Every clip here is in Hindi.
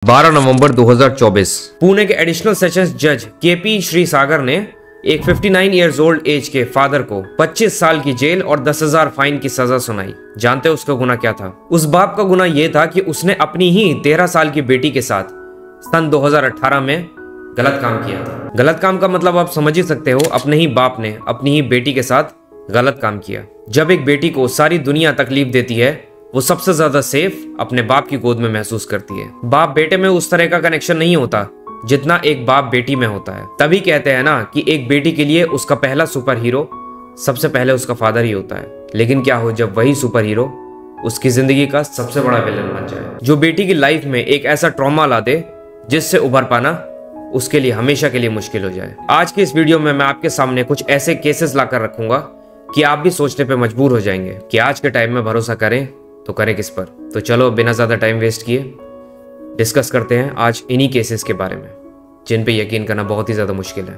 12 नवंबर 2024 पुणे के एडिशनल सेशंस जज केपी श्रीसागर ने एक 59 इयर्स ओल्ड एज के फादर को 25 साल की जेल और 10,000 फाइन की सजा सुनाई। जानते हो उसका गुनाह क्या था? उस बाप का गुनाह यह था कि उसने अपनी ही 13 साल की बेटी के साथ सन 2018 में गलत काम किया था। गलत काम का मतलब आप समझ ही सकते हो, अपने ही बाप ने अपनी ही बेटी के साथ गलत काम किया। जब एक बेटी को सारी दुनिया तकलीफ देती है, वो सबसे ज्यादा सेफ अपने बाप की गोद में महसूस करती है। बाप बेटे में उस तरह का कनेक्शन नहीं होता जितना एक बाप बेटी में होता है। तभी कहते हैं ना कि एक बेटी के लिए उसका पहला सुपर हीरो सबसे पहले उसका फादर ही होता है। लेकिन क्या हो जब वही सुपर हीरो उसकी जिंदगी का सबसे बड़ा विलन बन जाए, जो बेटी की लाइफ में एक ऐसा ट्रॉमा ला दे जिससे उभर पाना उसके लिए हमेशा के लिए मुश्किल हो जाए। आज की इस वीडियो में मैं आपके सामने कुछ ऐसे केसेस लाकर रखूंगा कि आप भी सोचने पे मजबूर हो जाएंगे कि आज के टाइम में भरोसा करें तो करें किस पर। तो चलो बिना ज्यादा टाइम वेस्ट किए डिस्कस करते हैं आज इन्हीं केसेस के बारे में जिन पे यकीन करना बहुत ही ज्यादा मुश्किल है।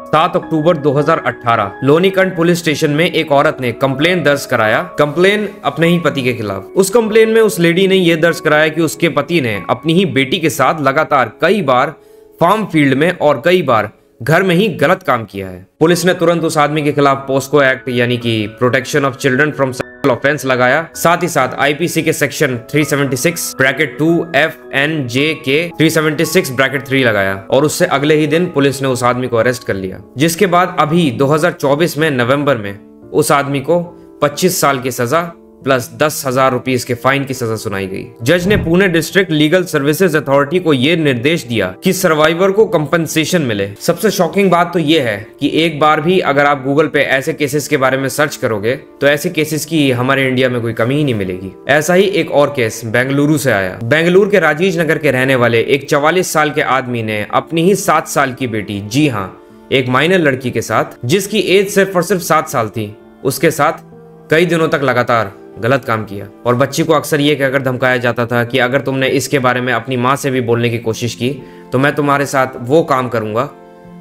7 अक्टूबर 2018 लोनीकंड पुलिस स्टेशन में एक औरत ने कंप्लेन दर्ज कराया। कंप्लेन अपने ही पति के खिलाफ। उस कंप्लेन में उस लेडी ने यह दर्ज कराया कि उसके पति ने अपनी ही बेटी के साथ लगातार कई बार फार्म फील्ड में और कई बार घर में ही गलत काम किया है। पुलिस ने तुरंत उस आदमी के खिलाफ पोस्को एक्ट यानी कि protection of children from sexual offence लगाया। साथ ही साथ आईपीसी के सेक्शन 376(2) FNJK 376(3) लगाया और उससे अगले ही दिन पुलिस ने उस आदमी को अरेस्ट कर लिया। जिसके बाद अभी 2024 में नवंबर में उस आदमी को 25 साल की सजा प्लस 10,000 रुपीस के फाइन की सजा सुनाई गई। जज ने Pune district legal services authority को यह निर्देश दिया कि सर्वाइवर को कंपनसेशन मिले। सबसे शॉकिंग बात तो यह है कि एक बार भी अगर आप गूगल पे ऐसे केसेस के बारे में सर्च करोगे तो ऐसे केसेस की हमारे इंडिया में कोई कमी ही नहीं मिलेगी। ऐसा ही एक और केस बेंगलुरु से आया। बेंगलुरु के राजेश नगर के रहने वाले एक 44 साल के आदमी ने अपनी ही 7 साल की बेटी, जी हाँ एक माइनर लड़की के साथ, जिसकी एज सिर्फ और सिर्फ 7 साल थी, उसके साथ कई दिनों तक लगातार गलत काम किया। और बच्ची को अक्सर ये कहकर धमकाया जाता था कि अगर तुमने इसके बारे में अपनी माँ से भी बोलने की कोशिश की तो मैं तुम्हारे साथ वो काम करूंगा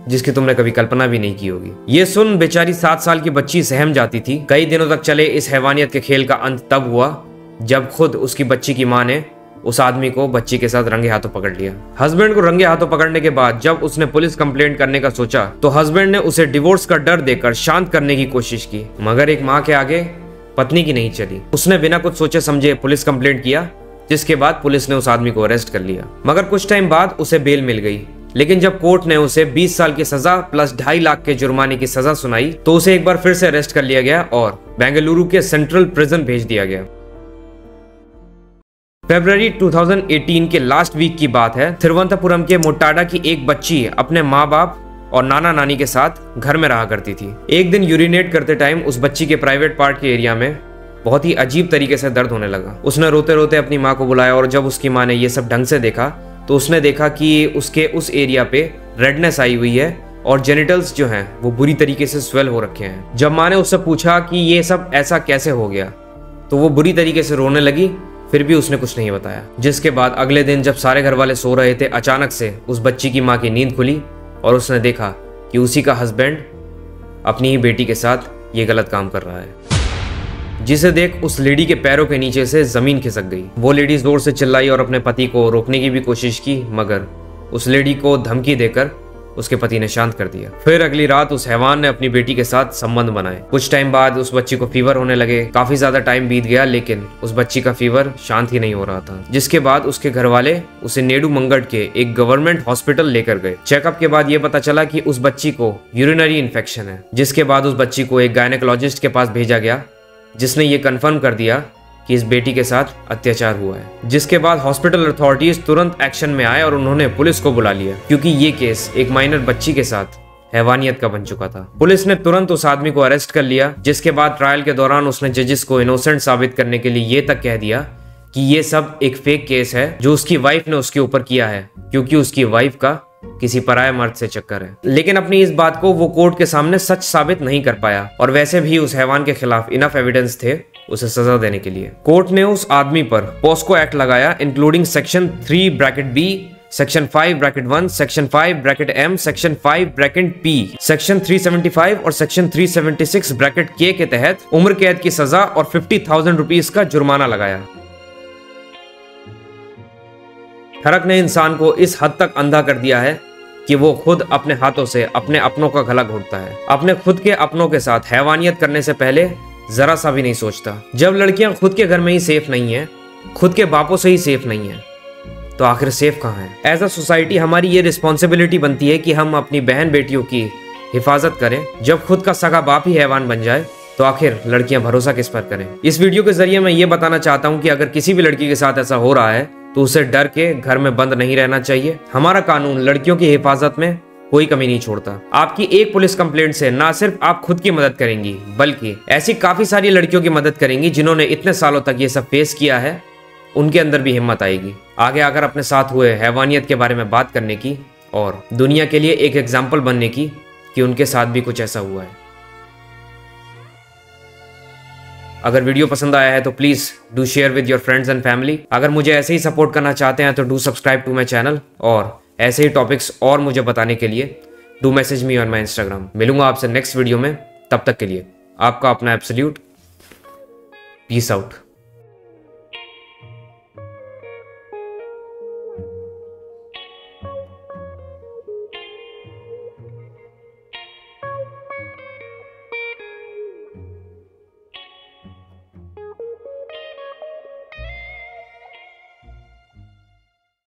जिसकी तुमने कभी कल्पना भी नहीं की होगी। ये सुन बेचारी 7 साल की बच्ची सहम जाती थी। कई दिनों तक चले इस हैवानियत के खेल का अंत तब हुआ जब खुद उसकी बच्ची की माँ ने उस आदमी को बच्ची के साथ रंगे हाथों पकड़ लिया। हस्बैंड को रंगे हाथों पकड़ने के बाद जब उसने पुलिस कंप्लेंट करने का सोचा तो हस्बैंड ने उसे डिवोर्स का डर देकर शांत करने की कोशिश की, मगर एक माँ के आगे पत्नी की नहीं चली। उसने बिना कुछ सोचे समझे पुलिस कंप्लेंट किया, जिसके बाद पुलिस ने उस आदमी को अरेस्ट कर लिया। मगर कुछ टाइम बाद उसे बेल मिल गई। लेकिन जब कोर्ट ने उसे 20 साल की सजा प्लस 2.5 लाख के जुर्माने की सजा सुनाई तो उसे एक बार फिर से अरेस्ट कर लिया गया और बेंगलुरु के सेंट्रल प्रिजन भेज दिया गया। फरवरी 2018 के लास्ट वीक की बात है। तिरुवनंतपुरम के मोटाडा की एक बच्ची अपने माँ बाप और नाना नानी के साथ घर में रहा करती थी। एक दिन यूरिनेट करते टाइम उस बच्ची के प्राइवेट पार्ट के एरिया में बहुत ही अजीब तरीके से दर्द होने लगा। उसने रोते रोते अपनी माँ को बुलाया और जब उसकी माँ ने ये सब ढंग से देखा तो उसने देखा कि उसके उस एरिया पे रेडनेस आई हुई है और जेनिटल्स जो हैं वो बुरी तरीके से स्वेल हो रखे हैं। जब माँ ने उससे पूछा कि ये सब ऐसा कैसे हो गया तो वो बुरी तरीके से रोने लगी, फिर भी उसने कुछ नहीं बताया। जिसके बाद अगले दिन जब सारे घर वाले सो रहे थे, अचानक से उस बच्ची की माँ की नींद खुली और उसने देखा कि उसी का हस्बैंड अपनी ही बेटी के साथ ये गलत काम कर रहा है। जिसे देख उस लेडी के पैरों के नीचे से जमीन खिसक गई। वो लेडी जोर से चिल्लाई और अपने पति को रोकने की भी कोशिश की, मगर उस लेडी को धमकी देकर उसके पति ने शांत कर दिया। फिर अगली रात उस हैवान ने अपनी बेटी के साथ संबंध बनाए। कुछ टाइम बाद उस बच्ची को फीवर होने लगे। काफी ज्यादा टाइम बीत गया लेकिन उस बच्ची का फीवर शांत ही नहीं हो रहा था। जिसके बाद उसके घर वाले उसे नेडुमंगड के एक गवर्नमेंट हॉस्पिटल लेकर गए। चेकअप के बाद यह पता चला कि उस बच्ची को यूरिनरी इन्फेक्शन है। जिसके बाद उस बच्ची को एक गायनेकोलॉजिस्ट के पास भेजा गया जिसने ये कंफर्म कर दिया कि इस बेटी के साथ अत्याचार हुआ है। जिसके बाद हॉस्पिटल अथॉरिटीज तुरंत एक्शन में आए और उन्होंने पुलिस को बुला लिया क्योंकि ये केस एक माइनर बच्ची के साथ हैवानियत का बन चुका था। पुलिस ने तुरंत उस आदमी को अरेस्ट कर लिया। जिसके बाद ट्रायल के दौरान उसने जजेस को इनोसेंट साबित करने के लिए ये तक कह दिया कि ये सब एक फेक केस है जो उसकी वाइफ ने उसके ऊपर किया है क्योंकि उसकी वाइफ का किसी पराये मर्द से चक्कर है। लेकिन अपनी इस बात को वो कोर्ट के सामने सच साबित नहीं कर पाया और वैसे भी उस हैवान के खिलाफ इनफ एविडेंस थे उसे सजा देने के लिए। कोर्ट ने उस आदमी पर पोस्को एक्ट लगाया including section 3(b), section 5(1), section 5(m), section 5(p), section 375 और सेक्शन 376(k) के तहत उम्र कैद की सजा और 50,000 रुपीस का जुर्माना लगाया। ठरक ने इंसान को इस हद तक अंधा कर दिया है कि वो खुद अपने हाथों से अपने अपनों का गला घोटता है। अपने खुद के अपनों के साथ हैवानियत करने से पहले जरा सा भी नहीं सोचता। जब लड़कियां खुद के घर में ही सेफ नहीं है, खुद के बापों से ही सेफ नहीं है, तो आखिर सेफ कहाँ है? एज अ सोसाइटी हमारी ये रिस्पॉन्सिबिलिटी बनती है कि हम अपनी बहन बेटियों की हिफाजत करें। जब खुद का सगा बाप ही हैवान बन जाए तो आखिर लड़कियां भरोसा किस पर करें? इस वीडियो के जरिए मैं ये बताना चाहता हूँ कि अगर किसी भी लड़की के साथ ऐसा हो रहा है तो उसे डर के घर में बंद नहीं रहना चाहिए। हमारा कानून लड़कियों की हिफाजत में कोई कमी नहीं छोड़ता। आपकी एक पुलिस कंप्लेंट से ना सिर्फ आप खुद की मदद करेंगी, बल्कि ऐसी काफी सारी लड़कियों की मदद करेंगी जिन्होंने इतने सालों तक ये सब फेस किया है। उनके अंदर भी हिम्मत आएगी आगे आकर अपने साथ हुए हैवानियत के बारे में बात करने की और दुनिया के लिए एक एग्जाम्पल बनने की कि उनके साथ भी कुछ ऐसा हुआ है। अगर वीडियो पसंद आया है तो please do share with your friends and family. अगर मुझे ऐसे ही सपोर्ट करना चाहते हैं तो do subscribe to my channel, और ऐसे ही टॉपिक्स और मुझे बताने के लिए do message me on my Instagram. मिलूंगा आपसे नेक्स्ट वीडियो में, तब तक के लिए आपका अपना एब्सोल्यूट। Peace out.